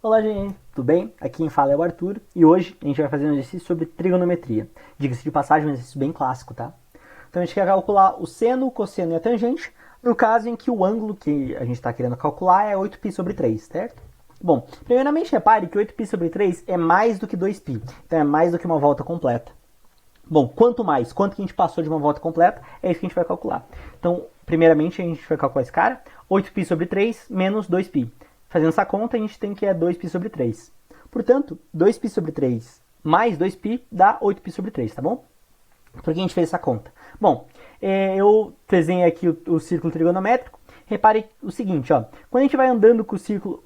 Olá, gente, tudo bem? Aqui quem fala é o Arthur e hoje a gente vai fazer um exercício sobre trigonometria. Diga-se de passagem, um exercício bem clássico, tá? Então a gente quer calcular o seno, o cosseno e a tangente, no caso em que o ângulo que a gente está querendo calcular é 8π sobre 3, certo? Bom, primeiramente repare que 8π sobre 3 é mais do que 2π, então é mais do que uma volta completa. Bom, quanto mais, quanto que a gente passou de uma volta completa, é isso que a gente vai calcular. Então, primeiramente a gente vai calcular esse cara, 8π sobre 3 menos 2π. Fazendo essa conta, a gente tem que é 2π sobre 3. Portanto, 2π sobre 3 mais 2π dá 8π sobre 3, tá bom? Por que a gente fez essa conta? Bom, eu desenhei aqui o círculo trigonométrico. Repare o seguinte, ó. Quando a gente vai andando com o círculo...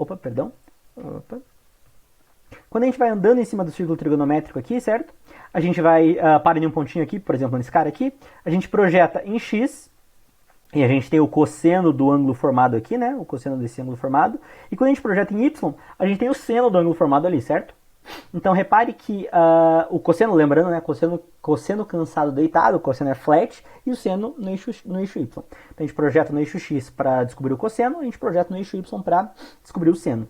Quando a gente vai andando em cima do círculo trigonométrico aqui, certo? A gente vai, para em um pontinho aqui, por exemplo, nesse cara aqui. A gente projeta em x... E a gente tem o cosseno do ângulo formado aqui, né? O cosseno desse ângulo formado. E quando a gente projeta em y, a gente tem o seno do ângulo formado ali, certo? Então repare que o cosseno, lembrando, né? Cosseno cansado deitado, o cosseno é flat, e o seno no eixo y. Então a gente projeta no eixo x para descobrir o cosseno, a gente projeta no eixo y para descobrir o seno.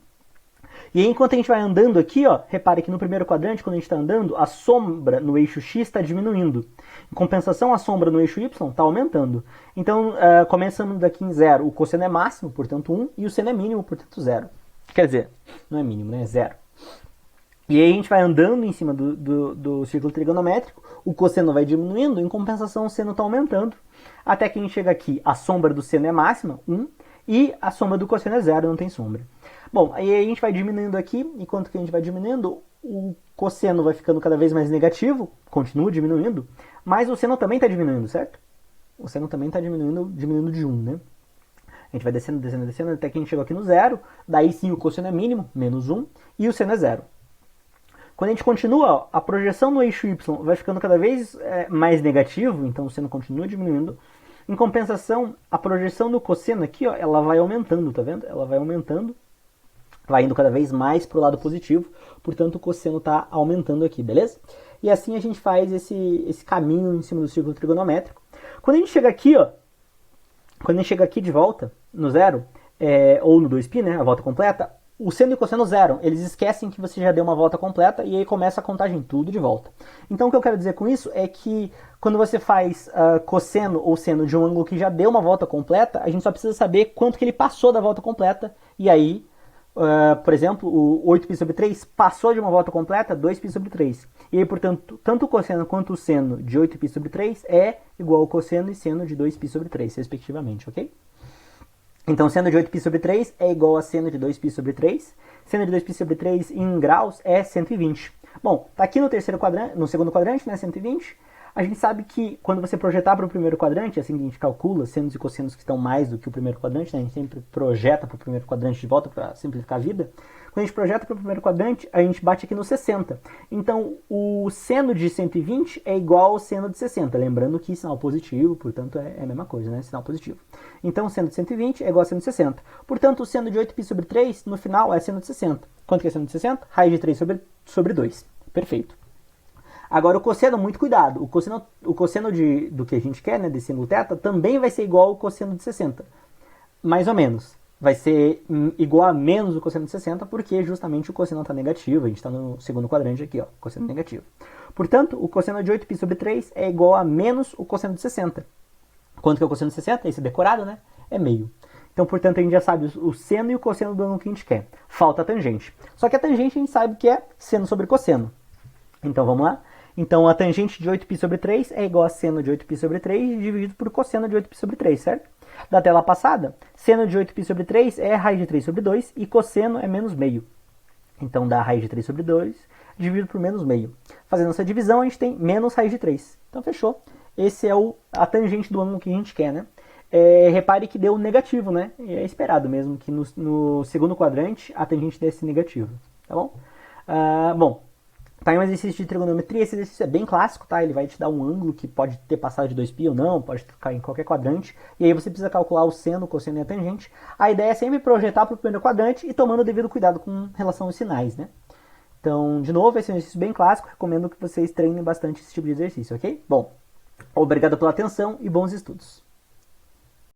E aí, enquanto a gente vai andando aqui, ó, repare que no primeiro quadrante, quando a gente está andando, a sombra no eixo x está diminuindo. Em compensação, a sombra no eixo y está aumentando. Então, começando daqui em 0, o cosseno é máximo, portanto 1, e o seno é mínimo, portanto 0. Quer dizer, não é mínimo, né? É 0. E aí a gente vai andando em cima do círculo trigonométrico, o cosseno vai diminuindo, em compensação o seno está aumentando, até que a gente chega aqui, a sombra do seno é máxima, 1, e a sombra do cosseno é 0, não tem sombra. Bom, aí a gente vai diminuindo aqui, enquanto que a gente vai diminuindo, o cosseno vai ficando cada vez mais negativo, continua diminuindo, mas o seno também está diminuindo, certo? O seno também está diminuindo de 1, né? A gente vai descendo, descendo, descendo, até que a gente chegou aqui no 0, daí sim o cosseno é mínimo, menos 1, e o seno é 0. Quando a gente continua, ó, a projeção no eixo y vai ficando cada vez mais negativo, então o seno continua diminuindo. Em compensação, a projeção do cosseno aqui, ó, ela vai aumentando, tá vendo? Ela vai aumentando, vai indo cada vez mais para o lado positivo, portanto o cosseno está aumentando aqui, beleza? E assim a gente faz esse caminho em cima do círculo trigonométrico. Quando a gente chega aqui, ó, quando a gente chega aqui de volta, no 0, ou no 2π, né, a volta completa, o seno e o cosseno zeram, eles esquecem que você já deu uma volta completa e aí começa a contagem tudo de volta. Então o que eu quero dizer com isso é que quando você faz cosseno ou seno de um ângulo que já deu uma volta completa, a gente só precisa saber quanto que ele passou da volta completa e aí, por exemplo, o 8π sobre 3 passou de uma volta completa, 2π sobre 3. E aí, portanto, tanto o cosseno quanto o seno de 8π sobre 3 é igual ao cosseno e seno de 2π sobre 3, respectivamente, ok? Então, seno de 8π sobre 3 é igual a seno de 2π sobre 3. Seno de 2π sobre 3 em graus é 120. Bom, tá aqui no segundo quadrante, né, 120. A gente sabe que quando você projetar para o primeiro quadrante, assim que a gente calcula senos e cossenos que estão mais do que o primeiro quadrante, né, a gente sempre projeta para o primeiro quadrante de volta para simplificar a vida. Quando a gente projeta para o primeiro quadrante, a gente bate aqui no 60. Então, o seno de 120 é igual ao seno de 60. Lembrando que sinal positivo, portanto, é a mesma coisa, né? Sinal positivo. Então, o seno de 120 é igual a seno de 60. Portanto, o seno de 8π sobre 3, no final, é seno de 60. Quanto que é seno de 60? Raiz de 3 sobre 2. Perfeito. Agora, o cosseno, muito cuidado. O cosseno do que a gente quer, né, desse ângulo θ, também vai ser igual ao cosseno de 60. Mais ou menos. Vai ser igual a menos o cosseno de 60, porque justamente o cosseno está negativo. A gente está no segundo quadrante aqui, ó, cosseno negativo. Portanto, o cosseno de 8π sobre 3 é igual a menos o cosseno de 60. Quanto que é o cosseno de 60? Esse decorado, né? É meio. Então, portanto, a gente já sabe o seno e o cosseno do ângulo que a gente quer. Falta a tangente. Só que a tangente a gente sabe que é seno sobre cosseno. Então, vamos lá? Então, a tangente de 8π sobre 3 é igual a seno de 8π sobre 3 dividido por cosseno de 8π sobre 3, certo? Da tela passada, seno de 8π sobre 3 é raiz de 3 sobre 2 e cosseno é menos meio. Então, dá raiz de 3 sobre 2 dividido por menos meio. Fazendo essa divisão, a gente tem menos raiz de 3. Então, fechou. Esse é a tangente do ângulo que a gente quer, né? Repare que deu negativo, né? E é esperado mesmo que no segundo quadrante a tangente desse negativo, tá bom? Bom, tá aí um exercício de trigonometria. Esse exercício é bem clássico, tá? Ele vai te dar um ângulo que pode ter passado de 2π ou não, pode cair em qualquer quadrante. E aí você precisa calcular o seno, o cosseno e a tangente. A ideia é sempre projetar para o primeiro quadrante e tomando o devido cuidado com relação aos sinais, né? Então, de novo, esse é um exercício bem clássico. Recomendo que vocês treinem bastante esse tipo de exercício, ok? Bom, obrigado pela atenção e bons estudos.